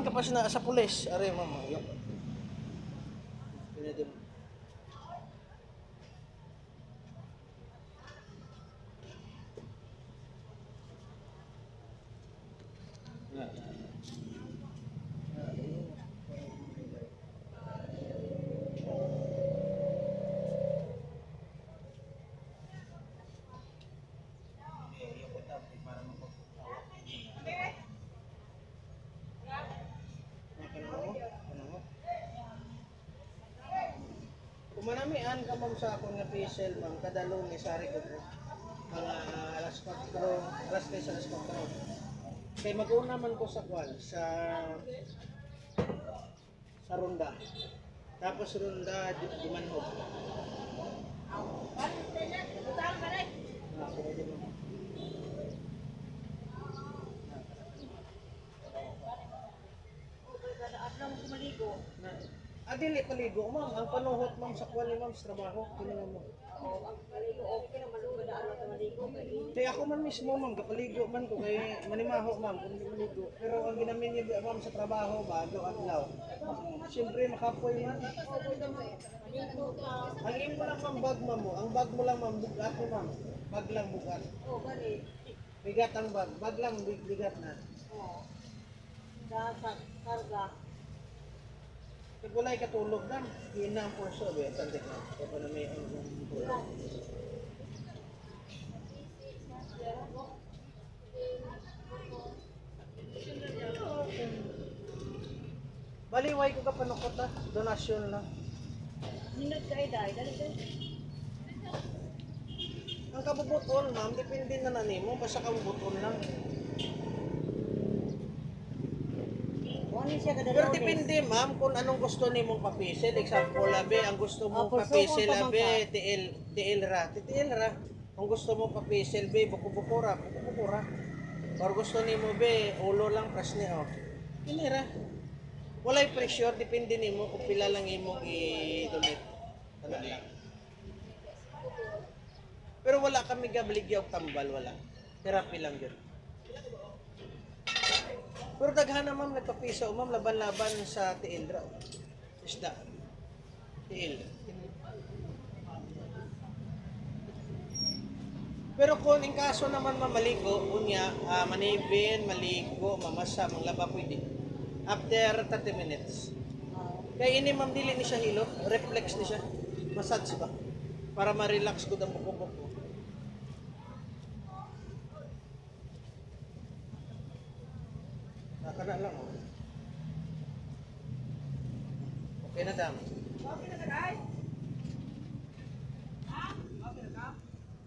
ka pa sa pulis. Are, mama. Yok. Pwede mo. Kumanamian ka ma'am sa akong nga PSL ma'am kada Lunes ari ko mga alas 4, alas 3 alas 4. Kay mag-una man ko sa kwan sa ronda. Tapos ronda dumanhog. Pwede mo. Dili paligo ma'am, ang panuhot ma'am sa kwan ni ma'am sa trabaho, kinuha mo. Maligo, okay na malugod na ano maligo. Kaya ako man mismo ma'am, kapaligo man ko kay manimaho ma'am, kung hindi maligo. Pero ang ginamin niya ma'am sa trabaho ba, adlaw. Siyempre makapoy man. Ang imo lang ma'am bag ma'am mo, ang bag mo lang ma'am, bugat mo ma'am. Bag lang bugat. Oh, gani. Bigat ang bag lang bigat na. Oh. Sa karga. Pag wala'y katulog lang, yun na ang porso, ba? Sandik na. Kaya pa na may ang tulog. Baliway ko ka panukot na, donasyon lang. Nindot ka dai, dali. Ang kabubuton, ma'am, depende na nanimo, basta kabubuton lang. Pero depende ma'am kung anong gusto nimong papisil. Example, labi, ang gusto mo papisil, labi, tiil ra. Kung gusto mo papisil, be, buko-bukura. Or gusto nimo, be, ulo lang, prasne, oh. Pili ra. Walay pressure, depende nimo kung pila lang imong i-donate. Ano lang. Pero wala kami gabaligyaw tambal, wala. Therapy lang yun. Pero daghan na ma'am nagpapiso, ma'am laban-laban sa tiil ra. Isda. Tiil. Pero kung in kaso naman maligo, unya, manibin, maligo, mamasa, manglaba pwede. After 30 minutes. Kaya ini ma'am dili ni siya hilo, reflex ni siya. Massage ba? Para ma-relax ko ang buko-buko. Nakana lang oh. Okay na dam. Okay na guys.